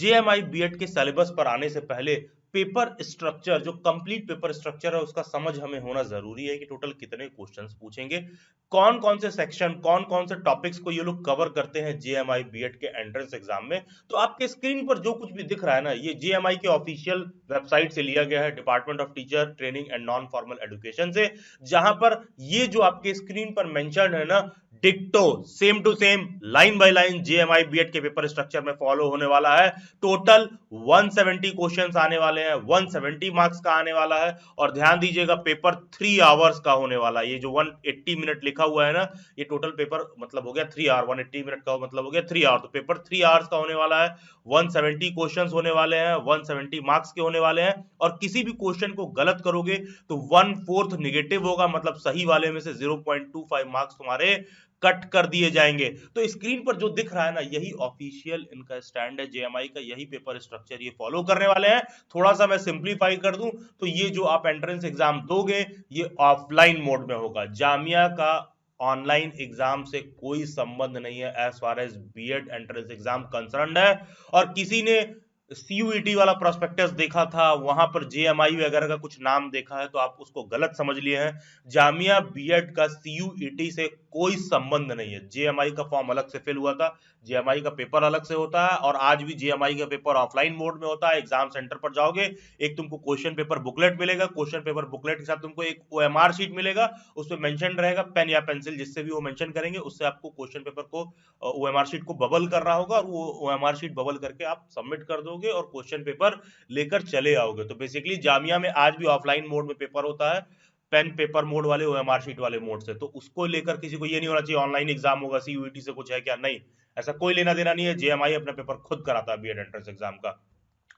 JMI BEd के syllabus पर आने से पहले पेपर स्ट्रक्चर, जो कंप्लीट पेपर स्ट्रक्चर है उसका समझ हमें होना जरूरी है कि टोटल कितने क्वेश्चंस पूछेंगे, कौन कौन से सेक्शन, कौन कौन से टॉपिक्स को ये लोग कवर करते हैं जेएमआई बीएड के एंट्रेंस एग्जाम में। तो आपके स्क्रीन पर जो कुछ भी दिख रहा है ना, ये जेएमआई के ऑफिशियल वेबसाइट से लिया गया है, department of teacher training and non formal education से, जहां पर ये जो आपके स्क्रीन पर मेंशन है ना, डिक्टो same to same line by line JMI BEd के पेपर स्ट्रक्चर में फॉलो होने वाला है। टोटल 170 क्वेश्चंस आने वाले हैं, 170 मार्क्स का आने वाला है। और ध्यान दीजिएगा, पेपर 3 आवर्स का होने वाला है। ये जो 180 मिनट लिखा हुआ है ना, ये टोटल पेपर मतलब हो गया 3 आवर, 180 मिनट का मतलब हो गया 3 आवर। तो पेपर 3 आवर्स का होने वाला है, 170 क्वेश्चंस होने वाले हैं, 170 मार्क्स के होने वाले हैं। और किसी भी क्वेश्चन को गलत करोगे तो 1/4 निगेटिव होगा, मतलब सही वाले में से 0.25 मार्क्स तुम्हारे कट कर दिए जाएंगे। तो स्क्रीन पर जो दिख रहा है ना, यही ऑफिशियल इनका स्टैंड है जेएमआई का, यही पेपर स्ट्रक्चर ये फॉलो करने वाले हैं। थोड़ा सा मैं सिंप्लीफाई कर दूं तो ये जो आप एंट्रेंस एग्जाम दोगे ये ऑफलाइन मोड में होगा। जामिया का ऑनलाइन एग्जाम से कोई संबंध नहीं है as far as BEd entrance exam concerned है। और किसी ने सीयूईटी वाला प्रोस्पेक्टस देखा था, वहां पर जेएमआई वगैरह का कुछ नाम देखा है तो आप उसको गलत समझ लिए हैं। जामिया बीएड का सीयूईटी से कोई संबंध नहीं है। जेएमआई का फॉर्म अलग से फिल हुआ था, जेएमआई का पेपर अलग से होता है, और आज भी जेएमआई का पेपर ऑफलाइन मोड में होता है। एग्जाम सेंटर पर जाओगे, एक तुमको क्वेश्चन पेपर बुकलेट मिलेगा, क्वेश्चन पेपर बुकलेट के साथ तुमको एक ओएमआर शीट मिलेगा, उसमें मेंशन रहेगा पेन या पेंसिल जिससे भी वो मेंशन करेंगे, उससे आपको क्वेश्चन पेपर को, ओएमआर शीट को बबल करना होगा, और वो ओएमआर शीट बबल करके आप सबमिट कर दोगे और क्वेश्चन पेपर लेकर चले आओगे। तो बेसिकली जामिया में आज भी ऑफलाइन मोड में पेपर होता है, पेन पेपर मोड वाले, ओएमआर शीट वाले मोड से। तो उसको लेकर किसी को ये नहीं होना चाहिए ऑनलाइन एग्जाम होगा, सीयूईटी से कुछ है क्या, नहीं, ऐसा कोई लेना देना नहीं है। जेएमआई अपना पेपर खुद कराता है बीएड एंट्रेंस एग्जाम का।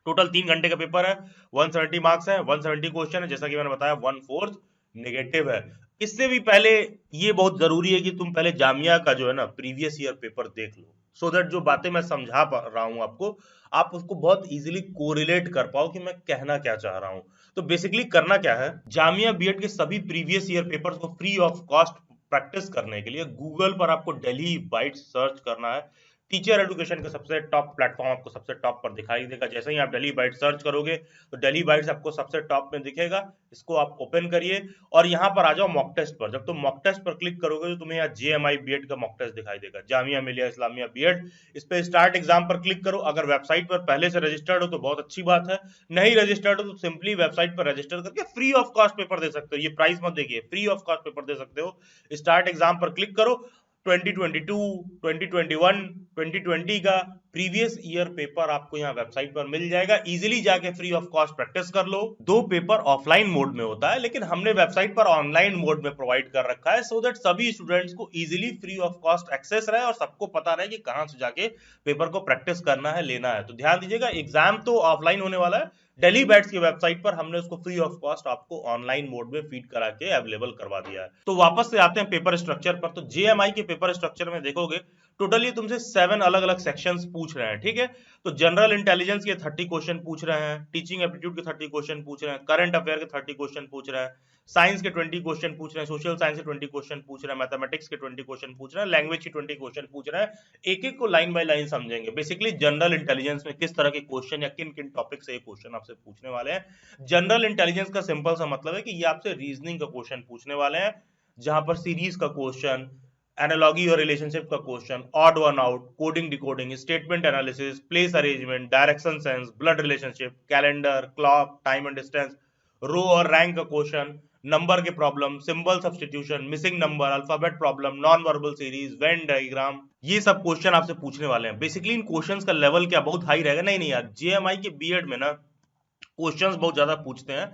टोटल 3 घंटे का पेपर है, 170 मार्क्स है, 170 क्वेश्चन है, जैसा कि मैंने बताया 1/4 नेगेटिव है। इससे भी पहले ये बहुत जरूरी है कि तुम पहले जामिया का जो है ना प्रीवियस ईयर पेपर देख लो, सो दैट जो बातें मैं समझा पा रहा हूं आपको, आप उसको बहुत इजीली कोरिलेट कर पाओ कि मैं कहना क्या चाह रहा हूं। तो बेसिकली करना क्या है, जामिया बीएड के सभी प्रीवियस ईयर पेपर्स को फ्री ऑफ कॉस्ट प्रैक्टिस करने के लिए गूगल पर आपको दिल्ली बाइट सर्च करना है। टीचर एजुकेशन का सबसे टॉप प्लेटफॉर्म आपको सबसे टॉप पर दिखाई देगा। जैसे ही आप दिल्ली बाइट सर्च करोगे तो दिल्ली बाइट्स आपको सबसे टॉप में दिखेगा, इसको आप ओपन करिए और यहाँ पर आ जाओ मॉक टेस्ट पर। जब तुम मॉक टेस्ट पर क्लिक करोगे तो तुम्हें यहाँ जेएमआई बीएड का मॉक टेस्ट दिखाई देगा, जामिया मिलिया इस्लामिया बीएड। इस पे स्टार्ट एग्जाम पर क्लिक करो। अगर वेबसाइट पर पहले से रजिस्टर्ड हो तो बहुत अच्छी बात है, नहीं रजिस्टर्ड हो तो सिंपली वेबसाइट पर रजिस्टर करके फ्री ऑफ कॉस्ट पेपर दे सकते हो। ये प्राइस मत देखिए, फ्री ऑफ कॉस्ट पेपर दे सकते हो। स्टार्ट एग्जाम पर क्लिक करो, 2022, 2021, 2020 का प्रीवियस ईयर पेपर आपको यहाँ वेबसाइट पर मिल जाएगा। इजीली जाके फ्री ऑफ कॉस्ट प्रैक्टिस कर लो। 2 पेपर ऑफलाइन मोड में होता है, लेकिन हमने वेबसाइट पर ऑनलाइन मोड में प्रोवाइड कर रखा है, सो दैट सभी स्टूडेंट्स को easily free of cost access रहे और सबको पता रहे कि कहाँ से जाके पेपर को प्रैक्टिस करना है, लेना है। तो ध्यान दीजिएगा, एग्जाम तो ऑफलाइन होने वाला है, दिल्ली बैट्स की वेबसाइट पर हमने उसको फ्री ऑफ कॉस्ट आपको ऑनलाइन मोड में फीड करा के अवेलेबल करवा दिया है। तो वापस से आते हैं पेपर स्ट्रक्चर पर। तो जेएमआई के पेपर स्ट्रक्चर में देखोगे टोटली तुमसे 7 अलग अलग सेक्शंस पूछ रहे हैं, ठीक है। तो जनरल इंटेलिजेंस के 30 क्वेश्चन पूछ रहे हैं, टीचिंग एप्टीट्यूड के 30 क्वेश्चन पूछ रहे हैं, करंट अफेयर के 30 क्वेश्चन पूछ रहे हैं, साइंस के 20 क्वेश्चन पूछ रहे हैं, सोशल साइंस के 20 क्वेश्चन पूछ रहे हैं, मैथमेटिक्स के 20 क्वेश्चन पूछ रहे हैं, लैंग्वेज के 20 क्वेश्चन पूछ रहे हैं। एक एक को लाइन बाय लाइन समझेंगे। बेसिकली जनरल इंटेलिजेंस में किस तरह के क्वेश्चन या किन किन टॉपिक से ये क्वेश्चन आपसे पूछने वाले हैं। जनरल इंटेलिजेंस का सिंपल सा मतलब है कि ये आपसे रीजनिंग का क्वेश्चन पूछने वाले हैं, जहां पर सीरीज का क्वेश्चन, एनालॉगी और रिलेशनशिप का question, odd one out, coding decoding, statement analysis, place arrangement, direction sense, blood relationship, calendar, clock, time and distance, row और रैंक का क्वेश्चन, नंबर के problem, symbol substitution, missing number, alphabet problem, non verbal series, Venn diagram, ये सब question आपसे पूछने वाले हैं। Basically इन क्वेश्चंस का लेवल क्या बहुत हाई रहेगा? नहीं नहीं यार, जेएमआई के बीएड में ना क्वेश्चंस बहुत ज्यादा पूछते हैं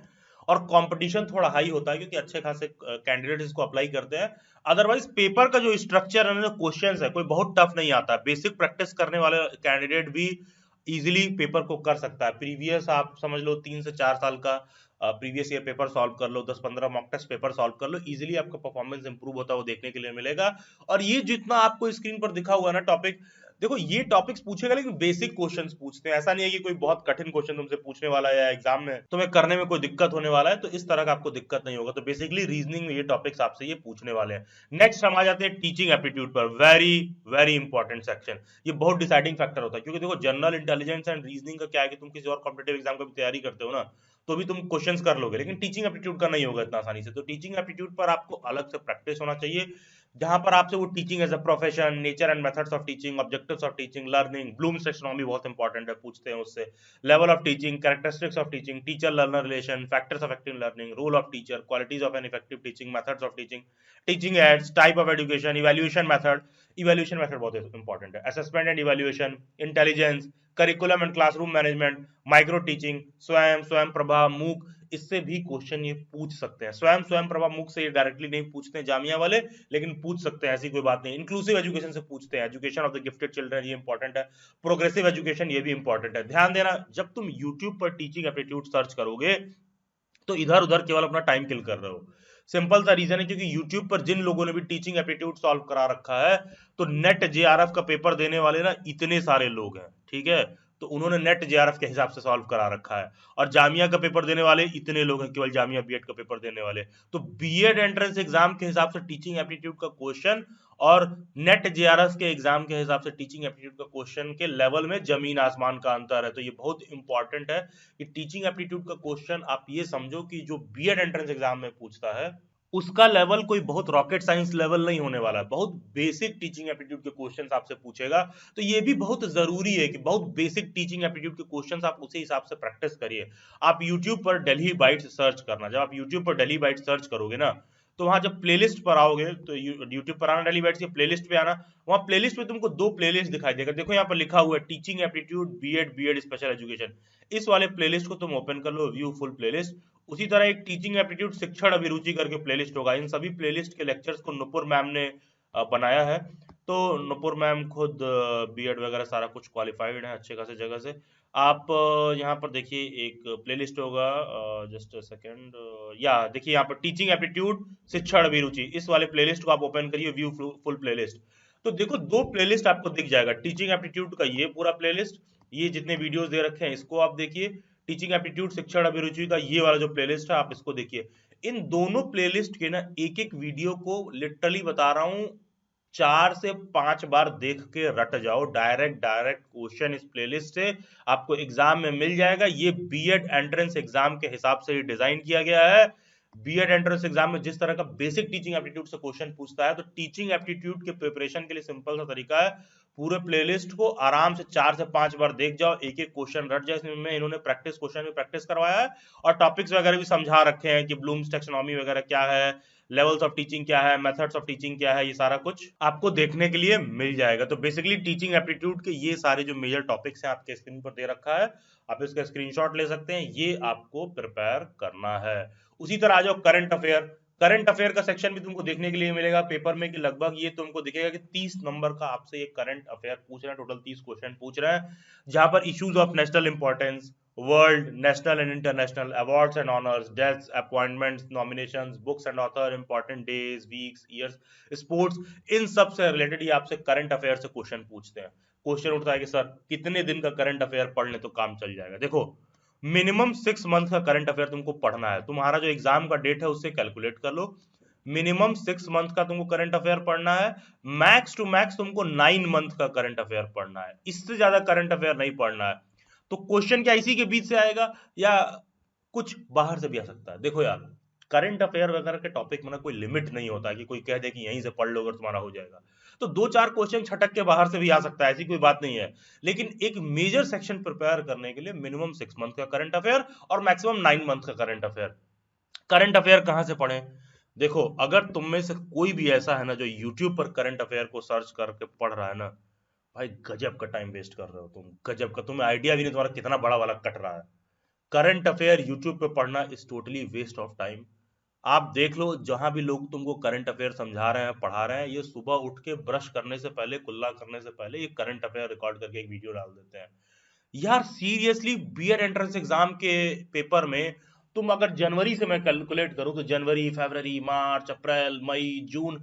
और कंपटीशन थोड़ा हाई होता है, क्योंकि अच्छे खासे कैंडिडेट इसको अप्लाई करते हैं। अदरवाइज पेपर का जो स्ट्रक्चर है ना, क्वेश्चंस है, कोई बहुत टफ नहीं आता। बेसिक प्रैक्टिस करने वाले कैंडिडेट भी इजीली पेपर को कर सकता है। प्रीवियस आप समझ लो 3 से 4 साल का प्रीवियस ईयर पेपर सॉल्व कर लो, 10-15 मॉक टेस्ट पेपर सॉल्व कर लो, इजीली आपका परफॉर्मेंस इंप्रूव होता है वो देखने के लिए मिलेगा। और ये जितना आपको स्क्रीन पर दिखा हुआ है ना टॉपिक, देखो ये टॉपिक्स पूछेगा लेकिन बेसिक क्वेश्चंस पूछते हैं, ऐसा नहीं है कि कोई बहुत कठिन क्वेश्चन तुमसे पूछने वाला है या एग्जाम में तुम्हें करने में कोई दिक्कत होने वाला है, तो इस तरह का आपको दिक्कत नहीं होगा। तो बेसिकली रीजनिंग में ये टॉपिक्स आपसे ये पूछने वाले हैं। नेक्स्ट हम आ जाते हैं टीचिंग एप्टीट्यूड पर, वेरी वेरी इंपॉर्टेंट सेक्शन। ये बहुत डिसाइडिंग फैक्टर होता है, क्योंकि देखो जनरल इंटेलिजेंस एंड रीजनिंग का क्या है कि तुम किसी और कॉम्पिटेटिव एग्जाम की तैयारी करते हो ना, तो भी तुम क्वेश्चंस कर लोगे, लेकिन टीचिंग एप्टीट्यूड का नहीं होगा इतना आसानी से। तो टीचिंग एप्टीट्यूड पर आपको अलग से प्रैक्टिस होना चाहिए, जहां पर आपसे वो teaching as a profession, nature and methods of teaching, objectives of teaching, learning, Bloom's taxonomy बहुत इंपॉर्टेंट है, पूछते हैं उससे, level of teaching, characteristics of teaching, teacher learner relation, factors of active learning, role of teacher, qualities of an effective teaching, methods of teaching, teaching aids, type of education, evaluation method बहुत important है, assessment and evaluation, intelligence, curriculum and classroom management, micro teaching, स्वयं, स्वयं प्रभा, मूक, इससे भी question ये पूछ सकते हैं। स्वयं, स्वयं प्रभा, मूक से ये डायरेक्टली नहीं पूछते हैं जामिया वाले, लेकिन पूछ सकते हैं, ऐसी कोई बात नहीं। इंक्लूसिव एजुकेशन से पूछते हैं, education of the gifted children, ये इंपॉर्टेंट है। प्रोग्रेसिव एजुकेशन, ये भी इंपॉर्टेंट है। ध्यान देना, जब तुम यूट्यूब पर टीचिंग एप्टीट्यूड सर्च करोगे तो इधर उधर केवल अपना टाइम किल कर रहे हो। सिंपल सा रीजन है, क्योंकि यूट्यूब पर जिन लोगों ने भी टीचिंग एप्टीट्यूड सॉल्व करा रखा है, तो नेट जेआरएफ का पेपर देने वाले ना इतने सारे लोग हैं, ठीक है, तो उन्होंने नेट जेआरएफ के हिसाब से सॉल्व करा रखा है। और जामिया का पेपर देने वाले इतने लोग हैं, केवल जामिया बीएड का पेपर देने वाले। तो बीएड एंट्रेंस एग्जाम के हिसाब से टीचिंग एप्टीट्यूड का क्वेश्चन और नेट जेआरएफ के एग्जाम के हिसाब से टीचिंग एप्टीट्यूड का क्वेश्चन के लेवल में जमीन आसमान का अंतर है। तो ये बहुत इंपॉर्टेंट है कि टीचिंग एप्टीट्यूड का क्वेश्चन आप ये समझो कि जो बीएड एंट्रेंस एग्जाम में पूछता है उसका लेवल कोई बहुत रॉकेट साइंस लेवल नहीं होने वाला है, बहुत बेसिक टीचिंग एप्टीट्यूड के क्वेश्चंस आपसे पूछेगा। तो ये भी बहुत जरूरी है कि बहुत बेसिक टीचिंग एप्टीट्यूड के क्वेश्चंस आप उसी हिसाब से प्रैक्टिस करिए। आप यूट्यूब पर दिल्ली बाइट्स सर्च करना, जब आप यूट्यूब पर दिल्ली बाइट्स सर्च करोगे ना, तो वहां जब प्लेलिस्ट पर आओगे, तो यूट्यूब पर आना, दिल्ली बाइट्स की प्लेलिस्ट पे आना, वहां प्लेलिस्ट में तुमको दो प्लेलिस्ट दिखाई देगा। देखो यहाँ पर लिखा हुआ है teaching aptitude BEd special education, इस वाले प्लेलिस्ट को तुम ओपन कर लो, व्यू फुल प्लेलिस्ट। उसी तरह एक टीचिंग एप्टीट्यूड शिक्षण अभिरुचि करके प्लेलिस्ट होगा। इन सभी प्लेलिस्ट के लेक्चर्स को नुपुर मैम ने बनाया है। तो नुपुर मैम खुद बीएड वगैरह सारा कुछ क्वालिफाइड है अच्छे खासे जगह से। आप यहाँ पर देखिए एक प्लेलिस्ट होगा, जस्ट अ सेकंड, या देखिए यहाँ पर टीचिंग एप्टीट्यूड शिक्षण अभिरुचि, इस वाले प्लेलिस्ट को आप ओपन करिए, व्यू फुल प्लेलिस्ट। तो देखो दो प्लेलिस्ट आपको दिख जाएगा, टीचिंग एप्टीट्यूड का ये पूरा प्लेलिस्ट, ये जितने वीडियोस दे रखे हैं इसको आप देखिए, टीचिंग एप्टीट्यूड शिक्षण अभिरुचि का ये वाला जो प्लेलिस्ट है आप इसको देखिए। इन दोनों प्लेलिस्ट के ना एक एक वीडियो को लिटरली बता रहा हूं 4 से 5 बार देख के रट जाओ, डायरेक्ट डायरेक्ट क्वेश्चन इस प्लेलिस्ट से आपको एग्जाम में मिल जाएगा। ये बीएड एंट्रेंस एग्जाम के हिसाब से डिजाइन किया गया है। बीएड एंट्रेंस एग्जाम में जिस तरह का बेसिक टीचिंग एप्टीट्यूड से क्वेश्चन पूछता है, तो टीचिंग एप्टीट्यूड के प्रिपरेशन के लिए सिंपल सा तरीका है, पूरे प्लेलिस्ट को आराम से 4 से 5 बार देख जाओ, एक एक क्वेश्चन रट जाए। इसमें इन्होंने प्रैक्टिस क्वेश्चन में प्रैक्टिस करवाया है और टॉपिक्स वगैरह भी समझा रखे हैं कि ब्लूम्स टैक्सोनॉमी वगैरह क्या है, लेवल्स ऑफ टीचिंग क्या है, मेथड्स ऑफ टीचिंग क्या है, ये सारा कुछ आपको देखने के लिए मिल जाएगा। तो बेसिकली टीचिंग एप्टीट्यूड के ये सारे जो मेजर टॉपिक्स हैं आपके स्क्रीन पर दे रखा है, आप इसका स्क्रीनशॉट ले सकते हैं, ये आपको प्रिपेयर करना है। उसी तरह आ जाओ करंट अफेयर। करंट अफेयर का सेक्शन भी तुमको देखने के लिए मिलेगा पेपर में, कि लगभग ये तुमको दिखेगा कि 30 नंबर का आपसे ये करंट अफेयर पूछ रहे हैं, टोटल 30 क्वेश्चन पूछ रहे हैं, जहां पर issues of national importance, world, national and international, awards and honours, deaths, appointments, nominations, books and author, important days, weeks, years, sports, इन सब से रिलेटेड ये आपसे करंट अफेयर से क्वेश्चन पूछते हैं। क्वेश्चन उठता है कि सर कितने दिन का करंट अफेयर पढ़ ले तो काम चल जाएगा। देखो मिनिमम 6 मंथ का करंट अफेयर तुमको पढ़ना है, तुम्हारा जो एग्जाम का डेट है उससे कैलकुलेट कर लो। मिनिमम 6 मंथ का तुमको करंट अफेयर पढ़ना है, मैक्स टू मैक्स तुमको 9 मंथ का करंट अफेयर पढ़ना है, इससे ज्यादा करंट अफेयर नहीं पढ़ना है। तो क्वेश्चन क्या इसी के बीच से आएगा या कुछ बाहर से भी आ सकता है। देखो यार करंट अफेयर वगैरह के टॉपिक में ना कोई लिमिट नहीं होता कि कोई कह दे कि यहीं से पढ़ लो अगर तुम्हारा हो जाएगा। तो 2-4 क्वेश्चन छटक के बाहर से भी आ सकता है, ऐसी कोई बात नहीं है। लेकिन एक मेजर सेक्शन प्रिपेयर करने के लिए मिनिमम 6 मंथ का करंट अफेयर और मैक्सिमम 9 मंथ का करंट अफेयर। करंट अफेयर कहां से पढ़ें? देखो अगर तुम में से कोई भी ऐसा है ना जो यूट्यूब पर करंट अफेयर को सर्च करके पढ़ रहा है ना, भाई गजब का टाइम वेस्ट कर रहे हो तुम, गजब का, तुम्हें आइडिया भी नहीं तुम्हारा कितना बड़ा वाला कट रहा है। करंट अफेयर यूट्यूब पे पढ़ना is totally waste of time. आप देख लो जहां भी लोग तुमको करंट अफेयर समझा रहे हैं, पढ़ा रहे हैं, ये सुबह उठ के ब्रश करने से पहले, कुल्ला करने से पहले ये करंट अफेयर रिकॉर्ड करके एक वीडियो डाल देते हैं। यार सीरियसली बीएड एंट्रेंस एग्जाम के पेपर में तुम अगर जनवरी से मैं कैलकुलेट करूं तो जनवरी, फरवरी, मार्च, अप्रैल, मई, जून,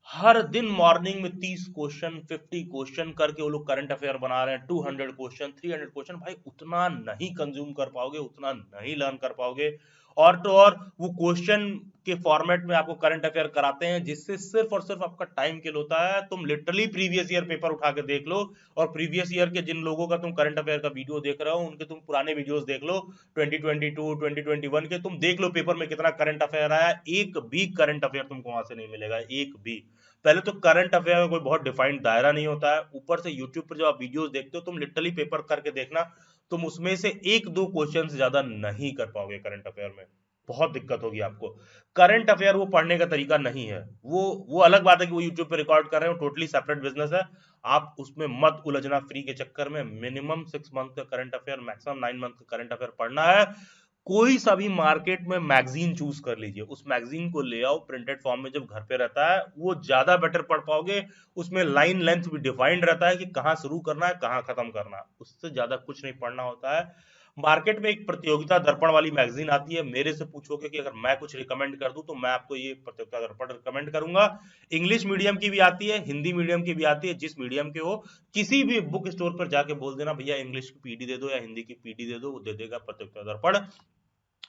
हर दिन मॉर्निंग में 30 क्वेश्चन 50 क्वेश्चन करके वो लोग करंट अफेयर बना रहे हैं, 200 क्वेश्चन 300 क्वेश्चन। भाई उतना नहीं कंज्यूम कर पाओगे, उतना नहीं लर्न कर पाओगे। और तो और वो क्वेश्चन के फॉर्मेट में आपको करंट अफेयर कराते हैं, जिससे सिर्फ और सिर्फ आपका टाइम किल होता है। तुम लिटरली प्रीवियस ईयर पेपर उठा के देख लो, और प्रीवियस ईयर के जिन लोगों का तुम करंट अफेयर का वीडियो देख रहे हो उनके तुम पुराने वीडियोस देख लो, 2022 2021 के, तुम देख लो पेपर में कितना करंट अफेयर आया। एक भी करंट अफेयर तुमको वहां से नहीं मिलेगा, एक भी। पहले तो करंट अफेयर का कोई बहुत डिफाइंड दायरा नहीं होता है, ऊपर से यूट्यूब पर जब आप वीडियोस देखते हो, तुम लिटरली पेपर करके देखना, तुम उसमें से एक दो क्वेश्चन से ज्यादा नहीं कर पाओगे करंट अफेयर में। बहुत दिक्कत होगी आपको। करंट अफेयर वो पढ़ने का तरीका नहीं है। वो अलग बात है कि वो यूट्यूब पे रिकॉर्ड कर रहे हो, टोटली सेपरेट बिजनेस है। आप उसमें मत उलझना फ्री के चक्कर में। मिनिमम 6 मंथ का करंट अफेयर, मैक्सिमम 9 मंथ का करंट अफेयर पढ़ना है। कोई सा भी मार्केट में मैगजीन चूज कर लीजिए, उस मैगजीन को ले आओ प्रिंटेड फॉर्म में, जब घर पे रहता है वो ज्यादा बेटर पढ़ पाओगे। उसमें लाइन लेंथ भी डिफाइंड रहता है कि कहाँ शुरू करना है कहाँ खत्म करना है, उससे ज्यादा कुछ नहीं पढ़ना होता है। मार्केट में एक प्रतियोगिता दर्पण वाली मैगजीन आती है, मेरे से पूछोगे कि अगर मैं कुछ रिकमेंड कर दूं तो मैं आपको ये प्रतियोगिता दर्पण रिकमेंड करूंगा। इंग्लिश मीडियम की भी आती है, हिंदी मीडियम की भी आती है, जिस मीडियम के हो किसी भी बुक स्टोर पर जाके बोल देना भैया इंग्लिश की पीडी दे दो या हिंदी की पीडी दे दो, वो दे देगा प्रतियोगिता दर्पण।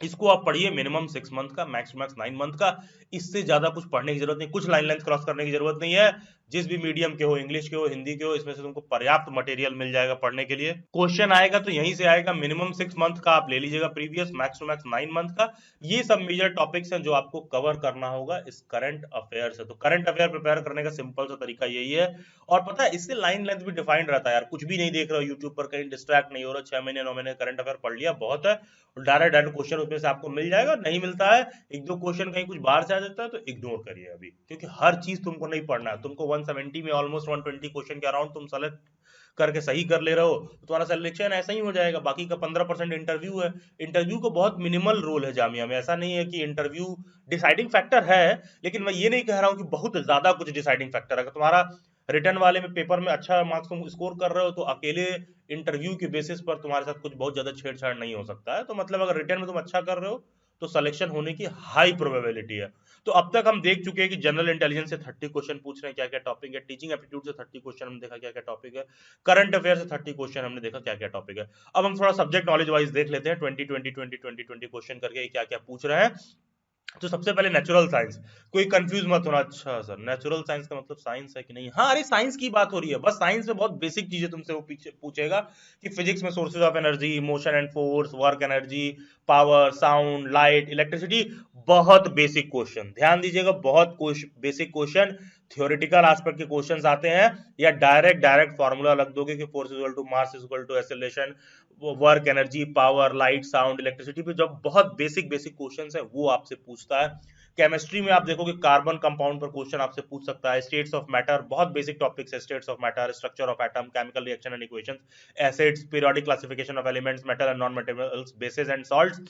इसको आप पढ़िए, मिनिमम 6 मंथ का, मैक्स टू मैक्स 9 मंथ का। इससे ज्यादा कुछ पढ़ने की जरूरत नहीं, कुछ लाइन लेंथ क्रॉस करने की जरूरत नहीं है। जिस भी मीडियम के हो, इंग्लिश के हो हिंदी के हो, इसमें से तुमको पर्याप्त मटेरियल मिल जाएगा पढ़ने के लिए। क्वेश्चन आएगा तो यहीं से आएगा, मिनिमम 6 मंथ का आप ले लीजिएगा previous, max to max 9 month का। ये सब मेजर टॉपिक्स हैं जो आपको कवर करना होगा इस करंट अफेयर से। तो करंट अफेयर प्रिपेयर करने का सिंपल सा तरीका यही है। और पता है इससे लाइन लेंथ भी डिफाइंड रहता है यार, कुछ भी नहीं देख रहे हो यूट्यूब पर, कहीं डिस्ट्रैक्ट नहीं हो रहा, 6 महीने 9 महीने करंट अफेयर पढ़ लिया बहुत है। डायरेक्ट डायरेक्ट क्वेश्चन उसमें से आपको मिल जाएगा। नहीं मिलता है, एक दो क्वेश्चन कहीं कुछ बाहर से आ जाता है तो इग्नोर करिए अभी, क्योंकि हर चीज तुमको नहीं पढ़ना है। तुमको 170 में ऑलमोस्ट 120 क्वेश्चन के अराउंड तुम सेलेक्ट करके सही कर ले रहे हो तो तुम्हारा सिलेक्शन ऐसा ही हो जाएगा। बाकी का 15% इंटरव्यू है। इंटरव्यू को बहुत मिनिमल रोल है जामिया में, ऐसा नहीं है कि इंटरव्यू डिसाइडिंग फैक्टर है, लेकिन मैं ये नहीं कह रहा हूँ कि बहुत ज्यादा कुछ डिसाइडिंग फैक्टर है। अगर तुम्हारा रिटर्न वाले में पेपर में अच्छा मार्क्स तुम स्कोर कर रहे हो तो अकेले इंटरव्यू के बेसिस पर तुम्हारे साथ कुछ बहुत ज्यादा छेड़छाड़ नहीं हो सकता है। तो मतलब अगर रिटर्न में तुम अच्छा कर रहे हो तो सिलेक्शन होने की हाई प्रोबेबिलिटी है। तो अब तक हम देख चुके हैं कि जनरल इंटेलिजेंस से 30 क्वेश्चन पूछ रहे हैं, क्या क्या टॉपिक है। टीचिंग एप्टीट्यूड से 30 क्वेश्चन हमने देखा क्या क्या टॉपिक है। करंट अफेयर से 30 क्वेश्चन हमने देखा क्या क्या टॉपिक है। अब हम थोड़ा सब्जेक्ट नॉलेज वाइज देख लेते हैं, 20 क्वेश्चन करके क्या क्या पूछ रहे हैं। तो सबसे पहले नेचुरल साइंस। कोई कंफ्यूज मत होना, अच्छा सर नेचुरल साइंस का मतलब साइंस है कि नहीं। हाँ अरे साइंस की बात हो रही है, बस साइंस में बहुत बेसिक चीजें तुमसे वो पीछे पूछेगा कि फिजिक्स में sources of energy, motion and force, work energy, power, sound, light, electricity. बहुत बेसिक क्वेश्चन, ध्यान दीजिएगा, बहुत बेसिक क्वेश्चन। थ्योरेटिकल एस्पेक्ट के क्वेश्चंस आते हैं, या डायरेक्ट डायरेक्ट फार्मूला लग दोगे कि force equal to mass equal to acceleration, work energy, power, light, sound, electricity पे जब बहुत बेसिक बेसिक क्वेश्चंस है वो आपसे पूछता है। केमिस्ट्री में आप देखोगे कार्बन कंपाउंड पर क्वेश्चन आपसे पूछ सकता है। स्टेट्स ऑफ मैटर, बहुत बेसिक टॉपिक्स है, states of matter, structure of atom, chemical reaction and equations, acids, periodic classification of elements, metal and non metals, basis and salts.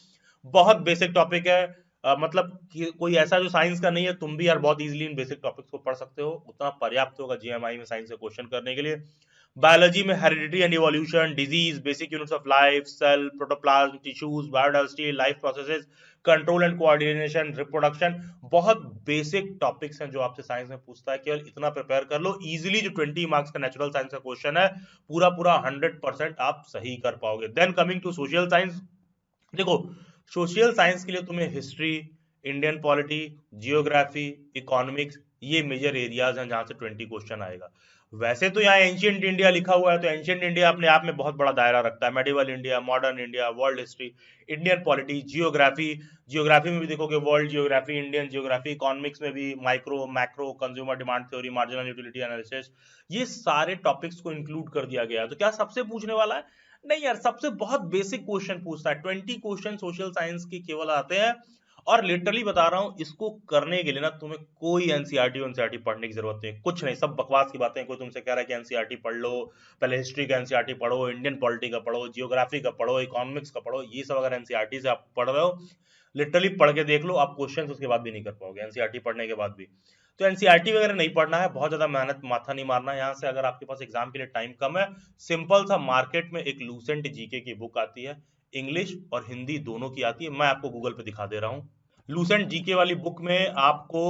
बहुत बेसिक टॉपिक है। मतलब कि कोई ऐसा जो साइंस का नहीं है, तुम भी यार बहुत इजीली इन बेसिक टॉपिक्स को पढ़ सकते हो, उतना पर्याप्त होगा जीएमआई में साइंस से क्वेश्चन करने के लिए। बायोलॉजी में heredity and evolution, disease, basic units of life, cell, protoplasm, tissues, biodiversity, life processes, control and coordination, reproduction. बहुत बेसिक टॉपिक्स हैं जो आपसे साइंस में पूछता है, केवल इतना प्रिपेयर कर लो इजीली। जो 20 मार्क्स का नेचुरल साइंस का क्वेश्चन है, पूरा पूरा 100% आप सही कर पाओगे। Then coming to social science, देखो सोशल साइंस के लिए तुम्हें history, Indian polity, geography, economics, ये मेजर एरियाज हैं जहां से 20 क्वेश्चन आएगा। वैसे तो यहाँ एंशियंट इंडिया लिखा हुआ है, तो एंशियंट इंडिया अपने आप में बहुत बड़ा दायरा रखता है। Medieval India, modern India, world history, Indian polity, geography. Geography में भी देखोगे world geography, Indian geography. Economics में भी micro, macro, consumer demand theory, marginal utility analysis. ये सारे टॉपिक्स को इंक्लूड कर दिया गया है। तो क्या सबसे पूछने वाला है? नहीं यार, सबसे बहुत बेसिक क्वेश्चन पूछता है। 20 क्वेश्चन सोशल साइंस के केवल आते हैं। और लिटरली बता रहा हूं, इसको करने के लिए ना तुम्हें कोई एनसीईआरटी पढ़ने की जरूरत नहीं, कुछ नहीं, सब बकवास की बातें। कोई तुमसे कह रहा है कि एनसीईआरटी पढ़ लो, पहले हिस्ट्री का एनसीईआरटी पढ़ो, इंडियन पॉलिटी का पढ़ो, जियोग्राफी का पढ़ो, इकोनॉमिक्स का पढ़ो, ये सब अगर एनसीईआरटी से आप पढ़ रहे हो, लिटरली पढ़ के देख लो, आप क्वेश्चन उसके बाद भी नहीं कर पाओगे एनसीईआरटी पढ़ने के बाद भी। तो एनसीईआरटी वगैरह नहीं पढ़ना है, बहुत ज्यादा मेहनत माथा नहीं मारना है यहाँ से। अगर आपके पास एग्जाम के लिए टाइम कम है, सिंपल सा मार्केट में एक लूसेंट जीके की बुक आती है, इंग्लिश और हिंदी दोनों की आती है, मैं आपको गूगल पे दिखा दे रहा हूँ। लूसेंट जीके वाली बुक में आपको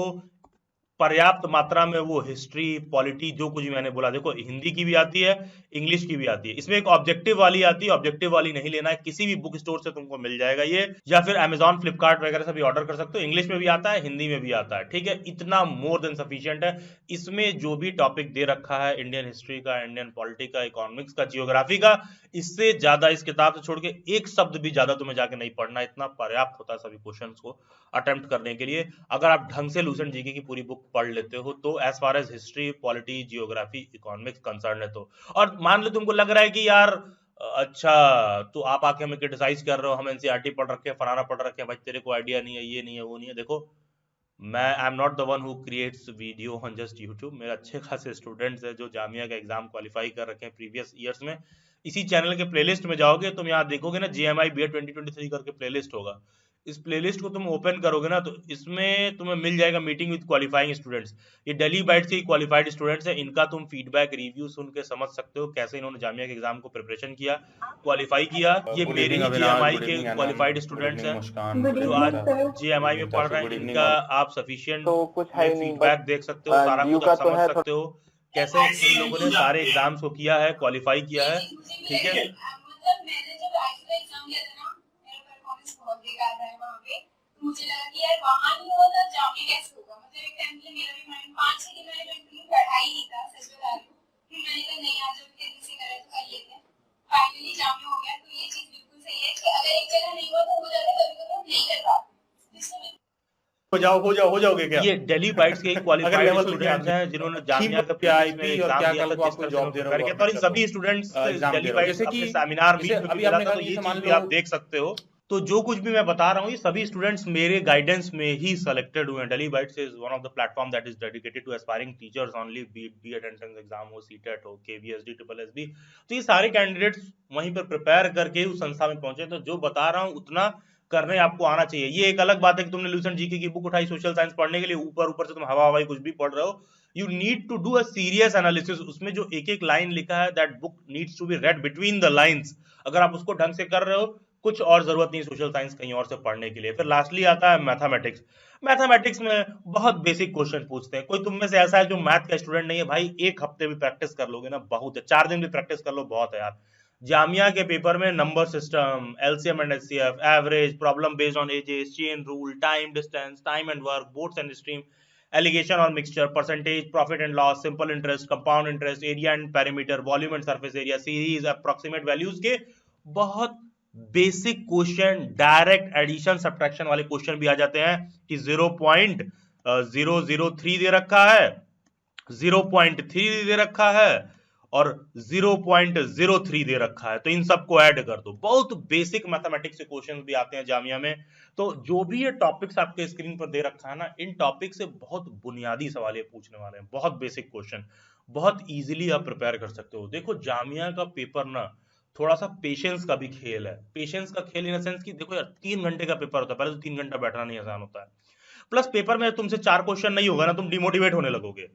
पर्याप्त मात्रा में वो हिस्ट्री पॉलिटी जो कुछ भी मैंने बोला, देखो हिंदी की भी आती है, इंग्लिश की भी आती है। इसमें एक ऑब्जेक्टिव वाली आती है, ऑब्जेक्टिव वाली नहीं लेना है, किसी भी बुक स्टोर से तुमको मिल जाएगा ये, या फिर अमेजॉन फ्लिपकार्ट वगैरह से भी ऑर्डर कर सकते हो। इंग्लिश में भी आता है, हिंदी में भी आता है, ठीक है, इतना मोर देन सफिशियंट है। इसमें जो भी टॉपिक दे रखा है इंडियन हिस्ट्री का, इंडियन पॉलिटी का, इकोनॉमिक्स का, जियोग्राफी का, इससे ज्यादा इस किताब से छोड़ के एक शब्द भी ज्यादा तुम्हें जाके नहीं पढ़ना, इतना पर्याप्त होता है सभी क्वेश्चंस को अटेम्प्ट करने के लिए, अगर आप ढंग से लूसेंट जीके की पूरी बुक पढ़ लेते हो तो, as far as history polity geography economics concern है तो। और मान लो तुमको लग रहा है कि यार अच्छा, तो आप आके हमें क्रिटिसाइज कर रहे हो, हम एनसीईआरटी पढ़ रखे हैं, फलाना पढ़ रखे हैं, भाई तेरे को आइडिया नहीं है, ये नहीं है, वो नहीं है। देखो मैं I am not the one who creates video on just YouTube, मेरे अच्छे खासे स्टूडेंट्स हैं जो जामिया का एग्जाम क्वालिफाई कर रखे हैं प्रीवियस ईयर्स में। इसी चैनल के प्लेलिस्ट में जाओगे तुम, यहाँ देखोगे ना जीएमआई बी 2023 करके प्लेलिस्ट होगा। इस प्लेलिस्ट को तुम ओपन करोगे ना तो इसमें तुम्हें मिल जाएगा मीटिंग विद क्वालिफाइंग स्टूडेंट्स। ये दिल्ली बाइट्स के क्वालिफाइड स्टूडेंट्स हैं, इनका तुम फीडबैक रिव्यू सुन के समझ सकते हो कैसे इन्होंने जामिया के एग्जाम को प्रिपरेशन किया, क्वालिफाई किया। ये गुड मेरे इवनिंग ही अविनाश, जीएमआई गुड के evening Anan, qualified good students evening हैं मुस्कान, गुड गुड जो इवनिंग आज इवनिंग सर। जीएमआई में इवनिंग पढ़ चाचू, रहे हैं। गुड इवनिंग इनका ऑल। आप सफिशिएंट तो कुछ है में ही नहीं, फीडबैक बट देख सकते हो, सारा ड्यू कुछ का आप तो समझ है सकते हो कैसे इन लोगों ने सारे एग्जाम्स को किया है, क्वालिफाई किया है, ठीक है। मतलब मैंने जब एक्चुअली एग्जाम दिया था ना, मेरा परफॉर्मेंस बहुत बेकार रहा है वहाँ पे। तो मुझे लगा कि यार वहाँ नहीं हुआ तो जामिया कैसे होगा। मतलब एक टाइम पे मेरा भी माइंड 5-6 दिन मैंने बिल्कुल पढ़ा ही नहीं था, सच बता रही हूँ। फिर मैंने कहा नहीं, आज जब तेजी से करे तो कर लेते हैं। फाइनली जामिया हो गया। तो ये चीज बिल्कुल सही है कि अगर एक जगह नहीं हुआ तो हो जाता है, कभी-कभी हम नहीं कर पाते, जिसमें हो जाओगे क्या? ये दिल्ली बाइट्स के अगर क्वालिफाइड लेवल के स्टूडेंट्स हैं जिन्होंने थीम जामिया का क्या प्रीलिम्स में आईपी और एग्जाम क्या दिया कल था, को जिस आपको तरह से जॉब इन्होंने दे रहे प्रिपेयर हो किया था, और इन गवर्नमेंट का, सभी स्टूडेंट्स तो एग्जाम दे दिल्ली रहे हो बाइट्स जैसे अपने कि सेमिनार जैसे मीट में अभी मिला आपने था, कहा तो कि ये जैसे चीज मान भी लो आप देख सकते हो। तो जो कुछ भी मैं बता रहा हूँ ये सभी स्टूडेंट्स मेरे गाइडेंस में ही सेलेक्टेड हुए हैं। Daily Bytes is one of the platform that is dedicated to aspiring teachers only, B Ed entrance exam हो, सीटेट हो, केवीएसडी, ट्रिपल एसबी। तो ये सारे कैंडिडेट्स वहीं पर प्रिपेयर करके उस संस्था में पहुंचे। तो जो बता रहा हूँ उतना करने आपको आना चाहिए। ये एक अलग बात है कि तुमने लूसेंट जीके की बुक उठाई सोशल साइंस पढ़ने के लिए, ऊपर ऊपर से तुम हवा हवाई कुछ भी पढ़ रहे हो। You need to do a serious analysis. उसमें जो एक एक लाइन लिखा है, that book needs to be read between the lines. अगर आप उसको ढंग से कर रहे हो, कुछ और जरूरत नहीं सोशल साइंस कहीं और से पढ़ने के लिए। फिर लास्टली आता है मैथमेटिक्स। मैथमेटिक्स में बहुत बेसिक क्वेश्चन पूछते हैं। कोई तुम में से ऐसा है जो मैथ का स्टूडेंट नहीं है, भाई एक हफ्ते भी प्रैक्टिस कर लोगे ना बहुत है, 4 दिन भी प्रैक्टिस कर लो बहुत है यार। जामिया के पेपर में number system, LCM and HCF, average, problem based on ages, chain rule, time distance, time and work, boards and stream, alligation और mixture, percentage, profit and loss, simple interest, compound interest, area and perimeter, volume and surface area, series, approximate values के बहुत basic question, direct addition subtraction वाले question भी आ जाते हैं कि 0.003 दे रखा है, 0.3 दे रखा है और 0.03 दे रखा है, तो इन सबको ऐड कर दो। बहुत बेसिक मैथमेटिक्स के क्वेश्चन भी आते हैं जामिया में। तो जो भी ये टॉपिक्स आपके स्क्रीन पर दे रखा है ना, इन टॉपिक से बहुत बुनियादी सवाल ये पूछने वाले हैं, बहुत बेसिक क्वेश्चन, बहुत इजीली आप प्रिपेयर कर सकते हो। देखो जामिया का पेपर ना थोड़ा सा पेशेंस का भी खेल है। पेशेंस का खेल इन सेंस कि देखो यार 3 घंटे का पेपर होता है, पहले तो 3 घंटा बैठना नहीं आसान होता है। प्लस पेपर में तुमसे 4 क्वेश्चन नहीं होगा ना, तुम डिमोटिवेट होने लगोगे।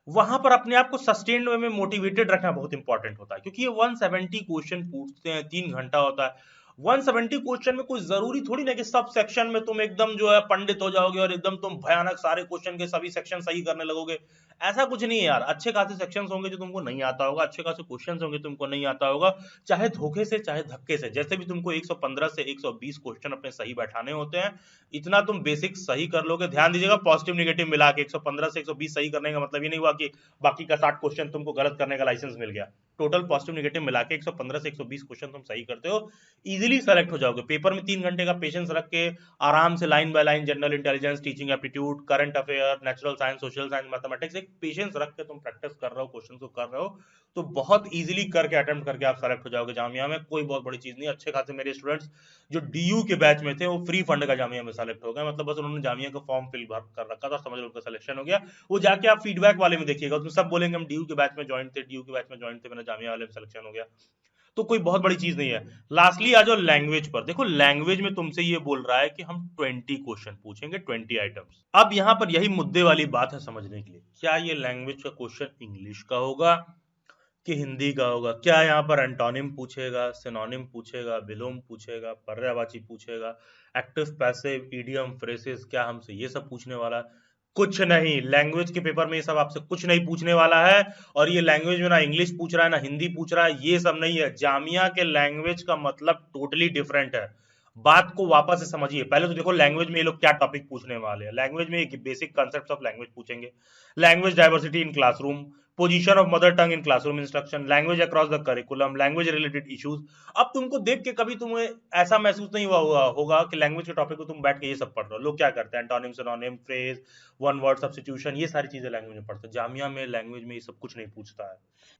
वहां पर अपने आप को सस्टेन्ड वे में मोटिवेटेड रखना बहुत इंपॉर्टेंट होता है, क्योंकि ये 170 क्वेश्चन पूछते हैं, 3 घंटा होता है। 170 क्वेश्चन में कोई जरूरी थोड़ी ना कि सब सेक्शन में तुम एकदम जो है पंडित हो जाओगे और एकदम तुम भयानक सारे क्वेश्चन के सभी सेक्शन सही करने लगोगे। ऐसा कुछ नहीं है यार। अच्छे खासे सेक्शंस होंगे जो तुमको नहीं आता होगा, अच्छे खासे क्वेश्चंस होंगे तुमको नहीं आता होगा, चाहे धोखे से चाहे धक्के से, जैसे भी तुमको 115 से 120 क्वेश्चन अपने सही बैठाने होते हैं, इतना तुम बेसिक सही कर लोगे। ध्यान दीजिएगा, पॉजिटिव निगेटिव मिला के 115 से 120 सही करने का मतलब ये नहीं हुआ कि बाकी का 60 क्वेश्चन तुमको गलत करने का लाइसेंस मिल गया। टोटल पॉजिटिव निगेटिव मिला के 115 से 120 क्वेश्चन तुम सही करते हो, इजीली सेलेक्ट हो जाओगे। पेपर में 3 घंटे का पेशेंस रख के आराम से line by line general intelligence, teaching aptitude, current affair, natural science, social science, mathematics, एक पेशेंस रख के तुम प्रैक्टिस कर रहे हो, क्वेश्चन को कर रहे हो, तो बहुत इजीली करके अटेम्प्ट करके आप सेलेक्ट हो जाओगे जामिया में। कोई बहुत बड़ी चीज नहीं। अच्छे खासे मेरे स्टूडेंट्स जो डीयू के बैच में थे वो फ्री फंड का जामिया में सेलेक्ट हो गए। मतलब बस उन्होंने जामिया का फॉर्म फिल भर कर रखा था, समझ लो उनका सिलेक्शन हो गया। वो जाके आप फीडबैक वाले में देखिएगा, उसमें सब बोलेंगे हम डीयू के बैच में ज्वाइन थे, डीयू के बैच में ज्वाइन थे, मेरा जामिया वाले में सिलेक्शन हो गया। तो कोई बहुत बड़ी चीज नहीं है। लास्टली आ जाओ लैंग्वेज पर। देखो लैंग्वेज में तुमसे ये बोल रहा है कि हम 20 क्वेश्चन पूछेंगे, 20 आइटम्स। अब यहां पर यही मुद्दे वाली बात है समझने के लिए, क्या ये लैंग्वेज का क्वेश्चन इंग्लिश का होगा कि हिंदी का होगा? क्या यहाँ पर एंटोनिम पूछेगा, सिनोनिम पूछेगा, विलोम पूछेगा, पर्यायवाची पूछेगा, एक्टिव पैसिव, इडियम, फ्रेसेस, क्या हमसे ये सब पूछने वाला है? कुछ नहीं, लैंग्वेज के पेपर में ये सब आपसे कुछ नहीं पूछने वाला है। और ये लैंग्वेज में ना इंग्लिश पूछ रहा है ना हिंदी पूछ रहा है, ये सब नहीं है। जामिया के लैंग्वेज का मतलब टोटली डिफरेंट है। बात को वापस से समझिए। पहले तो देखो लैंग्वेज में ये लोग क्या टॉपिक पूछने वाले हैं। लैंग्वेज में एक बेसिक कॉन्सेप्ट ऑफ लैंग्वेज पूछेंगे, language diversity in classroom, position of mother tongue in classroom instruction, language across the curriculum, language related issues. अब तुमको देख के कभी तुम्हें ऐसा महसूस नहीं हुआ होगा कि लैंग्वेज के टॉपिक को तुम बैठ के ये सब पढ़ रहे हो। लोग क्या करते हैं, antonym, synonym, phrase, one word substitution, ये सारी चीजें लैंग्वेज में पढ़ते हैं। जामिया में लैंग्वेज में ये सब कुछ नहीं पूछता है।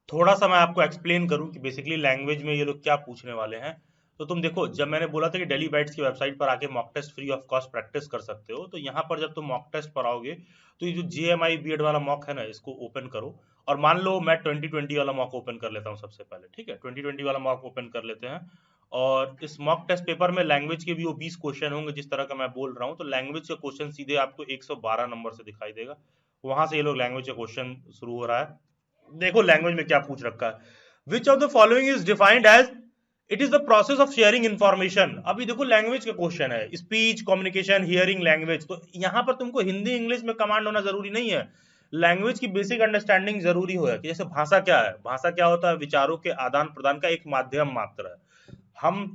थोड़ा सा मैं आपको एक्सप्लेन करूं कि बेसिकली लैंग्वेज में ये लोग क्या पूछने वाले हैं। तो तुम देखो, जब मैंने बोला था कि डेली बाइट्स की वेबसाइट पर आके mock test free of cost practice कर सकते हो, तो यहाँ पर जब तुम मॉक टेस्ट पर आओगे तो ये जो JMI बीएड वाला मॉक है ना, इसको ओपन करो। और मान लो मैं 2020 वाला मॉक ओपन कर लेता हूँ सबसे पहले, ठीक है। 2020 वाला मॉक ओपन कर लेते हैं। और इस मॉक टेस्ट पेपर में लैंग्वेज के भी वो 20 क्वेश्चन होंगे जिस तरह का मैं बोल रहा हूँ। तो लैंग्वेज का क्वेश्चन सीधे आपको 112 नंबर से दिखाई देगा। वहां से ये लोग लैंग्वेज का क्वेश्चन शुरू हो रहा है। देखो लैंग्वेज में क्या पूछ रखा है, which of the following is defined as it is the process of sharing information. अभी देखो लैंग्वेज का क्वेश्चन है, स्पीच, कम्युनिकेशन, हियरिंग लैंग्वेज। तो यहाँ पर तुमको हिंदी इंग्लिश में कमांड होना जरूरी नहीं है, लैंग्वेज की बेसिक अंडरस्टैंडिंग जरूरी हो कि जैसे भाषा क्या है। भाषा क्या होता है, विचारों के आदान प्रदान का एक माध्यम मात्र है। हम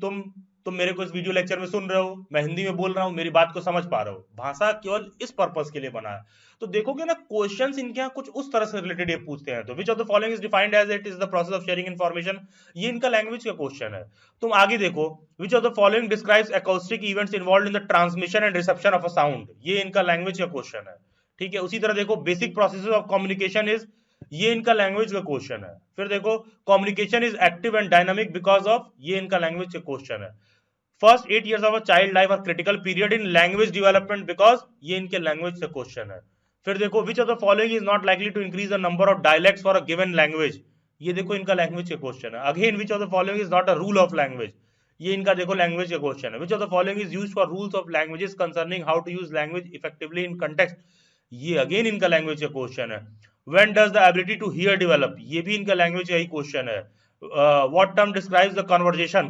तुम मेरे को इस वीडियो लेक्चर में सुन रहे हो, मैं हिंदी में बोल रहा हूँ, मेरी बात को समझ पा रहे हो। भाषा केवल इस पर्पस के लिए बना है। तो देखोगे ना क्वेश्चंस इनके यहाँ कुछ उस तरह से रिलेटेड ये पूछते हैं। तो which of the following is defined as it is the process of sharing information, ये इनका लैंग्वेज का क्वेश्चन है। तुम आगे देखो, which of the following describes acoustic events involved in the transmission and reception of a sound, ये इनका language का क्वेश्चन है, ठीक है। उसी तरह देखो, basic process of communication is, ये इनका लैंग्वेज का क्वेश्चन है। फिर देखो, communication is active and dynamic because of, ये इनका लैंग्वेज का क्वेश्चन है। First 8 years of a child life are critical period in language development because, ये इनके लैंग्वेज का क्वेश्चन है। फिर देखो, which of the following is not likely to increase the number of dialects for a given language, ये देखो इनका language का क्वेश्चन है। Again, which of the following is not a rule of language, ये इनका देखो लैंग्वेज का question है। Which of the following is used for rules of languages concerning how to use language effectively in context, ये again इनका language का question है। When does the ability to hear develop, ये भी इनका लैंग्वेज का ही क्वेश्चन है। what term describes the conversation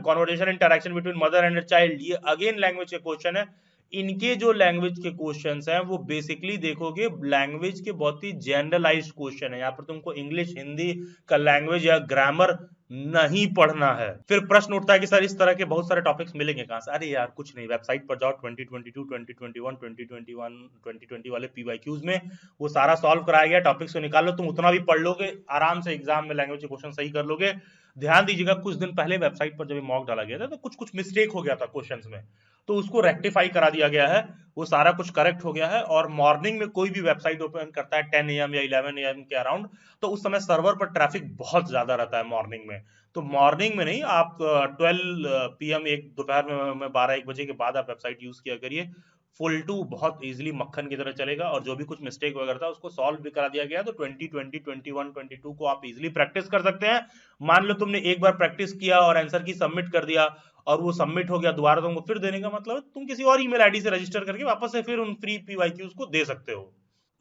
interaction between mother and a child, ये अगेन लैंग्वेज के क्वेश्चन है। इनके जो लैंग्वेज के क्वेश्चंस हैं वो बेसिकली देखोगे लैंग्वेज के बहुत ही जनरलाइज्ड क्वेश्चन है। यहाँ पर तुमको इंग्लिश हिंदी का लैंग्वेज या ग्रामर नहीं पढ़ना है। फिर प्रश्न उठता है कि सर इस तरह के बहुत सारे टॉपिक्स मिलेंगे कहां से? अरे यार कुछ नहीं, वेबसाइट पर जाओ, 2022 2021 2021 2020 वाले PYQs में वो सारा सॉल्व कराया गया। टॉपिक्स को निकाल लो, तुम उतना भी पढ़ लोगे, आराम से एग्जाम में लैंग्वेज के क्वेश्चन सही कर लोगे। ध्यान दीजिएगा, कुछ दिन पहले वेबसाइट पर जब मॉक डाला गया था तो कुछ मिस्टेक हो गया था क्वेश्चंस में, तो उसको रेक्टिफाई करा दिया गया है, वो सारा कुछ करेक्ट हो गया है। और मॉर्निंग में कोई भी वेबसाइट ओपन करता है 10 AM या 11 AM के अराउंड, तो उस समय सर्वर पर ट्रैफिक बहुत ज्यादा रहता है मॉर्निंग में। तो मॉर्निंग में नहीं, आप 12 PM, एक दोपहर में 12-1 बजे के बाद आप वेबसाइट यूज किया करिए। फुल टू बहुत इजीली मक्खन की तरह चलेगा, और जो भी कुछ मिस्टेक वगैरह था उसको सॉल्व भी करा दिया गया। तो 2020 21 22 को आप इजीली प्रैक्टिस कर सकते हैं। मान लो तुमने एक बार प्रैक्टिस किया और आंसर की सबमिट कर दिया और वो सबमिट हो गया, दोबारा तुमको फिर देने का मतलब है तुम किसी और ईमेल आईडी से रजिस्टर करके वापस से फिर उन फ्री PYQs को दे सकते हो।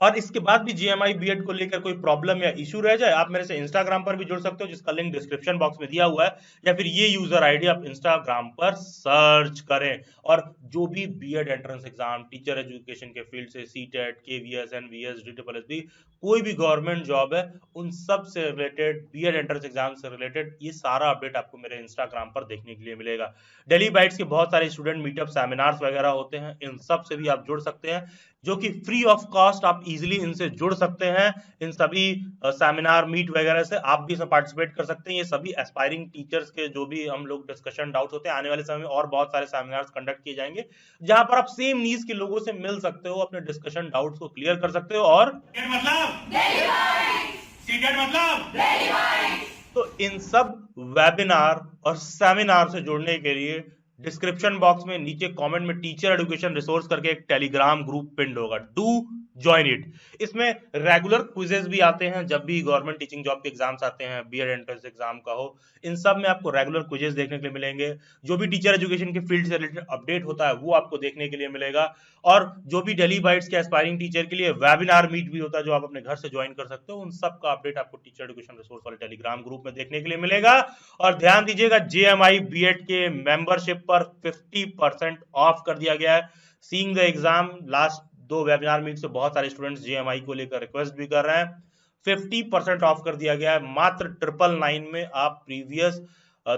और इसके बाद भी JMI बीएड को लेकर कोई प्रॉब्लम या इशू रह जाए, आप मेरे से इंस्टाग्राम पर भी जुड़ सकते हो, जिसका लिंक डिस्क्रिप्शन बॉक्स में दिया हुआ है, या फिर ये यूजर आईडी आप इंस्टाग्राम पर सर्च करें। और जो भी BEd entrance exam, teacher education के फील्ड से CTET, KVS, NVS, DSSB, कोई भी गवर्नमेंट जॉब है, उन सब से रिलेटेड, बीएड एंट्रेंस एग्जाम से रिलेटेड ये सारा अपडेट आपको मेरे इंस्टाग्राम पर देखने के लिए मिलेगा। डेली बाइट्स के बहुत सारे स्टूडेंट मीटअप, सेमिनार्स वगैरह होते हैं, इन सब से भी आप जुड़ सकते हैं, जो कि फ्री ऑफ कॉस्ट आप इजीली इनसे जुड़ सकते हैं। इन सभी सेमिनार, मीट वगैरह से आप भी इसमें पार्टिसिपेट कर सकते हैं। ये सभी एस्पायरिंग टीचर्स के जो भी हम लोग डिस्कशन डाउट होते हैं, आने वाले समय में और बहुत सारे सेमिनार्स कंडक्ट किए जाएंगे, जहां पर आप सेम नीड्स के लोगों से मिल सकते हो, अपने डिस्कशन डाउट्स को क्लियर कर सकते हो। और तो इन सब वेबिनार और सेमिनार से जुड़ने के लिए डिस्क्रिप्शन बॉक्स में नीचे कमेंट में टीचर एजुकेशन रिसोर्स करके एक टेलीग्राम ग्रुप पिंड होगा, डू ज्वाइन इट। इसमें रेगुलर क्विजेस भी आते हैं, जब भी गवर्नमेंट टीचिंग जॉब के एग्जाम्स आते हैं, बीएड एंट्रेंस एग्जाम का हो, इन सब में आपको रेगुलर क्विजेस देखने के लिए मिलेंगे। जो भी टीचर एजुकेशन के फील्ड से रिलेटेड अपडेट होता है वो आपको देखने के लिए मिलेगा। और जो भी डेली बाइट्स के एस्पायरिंग टीचर के लिए वेबिनार मीट भी होता है, जो आप अपने घर से ज्वाइन कर सकते हो, उन सब का अपडेट आपको टीचर एजुकेशन रिसोर्स वाले टेलीग्राम ग्रुप में देखने के लिए मिलेगा। और ध्यान दीजिएगा, JMI बीएड के मेंबरशिप पर 50% ऑफ कर दिया गया है। Seeing the exam last 2 webinar meet से बहुत सारे स्टूडेंट्स जेएमआई को लेकर रिक्वेस्ट भी कर रहे हैं। 50% ऑफ कर दिया गया है। मात्र 999 में आप प्रीवियस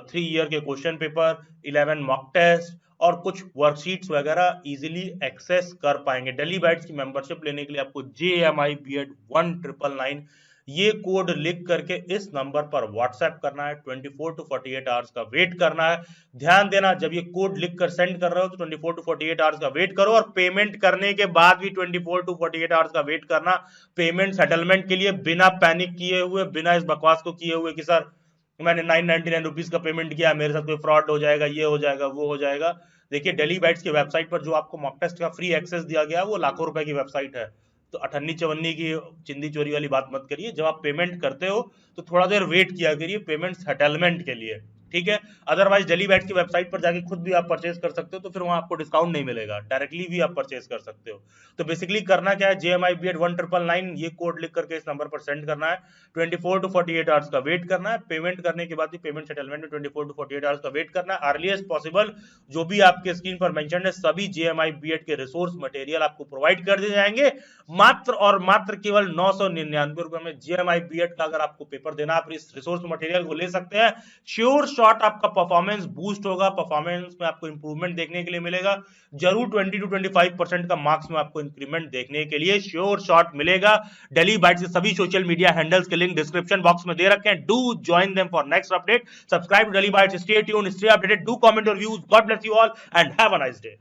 3 ईयर के क्वेश्चन पेपर, 11 मॉक टेस्ट और कुछ वर्कशीट्स वगैरह इजीली एक्सेस कर पाएंगे। डेली बाइट्स की मेंबरशिप लेने के लिए आपको JMI B.Ed 1999 ये कोड लिख करके इस नंबर पर व्हाट्सएप करना है। 24 to 48 आवर्स का वेट करना है। ध्यान देना, जब ये कोड लिख कर सेंड कर रहे हो तो 24 to 48 आवर्स का वेट करो, और पेमेंट करने के बाद भी 24 to 48 आवर्स का वेट करना। पेमेंट सेटलमेंट के लिए बिना पैनिक किए हुए, बिना इस बकवास को किए हुए कि सर मैंने 999 रुपीज का पेमेंट किया, मेरे साथ कोई फ्रॉड हो जाएगा, ये हो जाएगा, वो हो जाएगा। देखिए, डेली बाइट्स की वेबसाइट पर जो आपको मॉक टेस्ट का फ्री एक्सेस दिया गया है वो लाखों रुपए की वेबसाइट है। तो अठन्नी चवन्नी की चिंदी चोरी वाली बात मत करिए। जब आप पेमेंट करते हो तो थोड़ा देर वेट किया करिए पेमेंट सेटलमेंट के लिए, ठीक है। अदरवाइज डेली बाइट्स की वेबसाइट पर जाके खुद भी आप परचेज कर सकते हो, तो फिर वहां आपको डिस्काउंट नहीं मिलेगा, डायरेक्टली भी आप परचेज कर सकते हो। तो बेसिकली करना क्या है, JMI B.Ed 1999 ये कोड लिख करके इस नंबर पर सेंड करना है। 24 to 48 आवर्स का वेट करना है। पेमेंट करने के बाद भी पेमेंट सेटलमेंट में 24 to 48 आवर्स का वेट करना है। अर्लीस्ट पॉसिबल जो भी आपके स्क्रीन पर मेंशन्ड है सभी JMI B.Ed के रिसोर्स मटेरियल आपको प्रोवाइड कर दिए जाएंगे। मात्र और मात्र केवल 999 रुपए में JMI B.Ed का अगर आपको पेपर देना, आप इस रिसोर्स मटेरियल को ले सकते हैं। श्योर शॉट आपका परफॉर्मेंस बूस्ट होगा, परफॉर्मेंस में आपको इंप्रूवमेंट देखने के लिए मिलेगा। जरूर 20 to 25% का मार्क्स में आपको इंक्रीमेंट देखने के लिए श्योर शॉट मिलेगा। डेली बाइट्स के सभी सोशल मीडिया हैंडल्स के लिंक डिस्क्रिप्शन बॉक्स में दे रखे हैं। Do join them for next update. Subscribe to Daily Bytes, stay tuned, stay updated, do comment your views. God bless you all and have a nice day.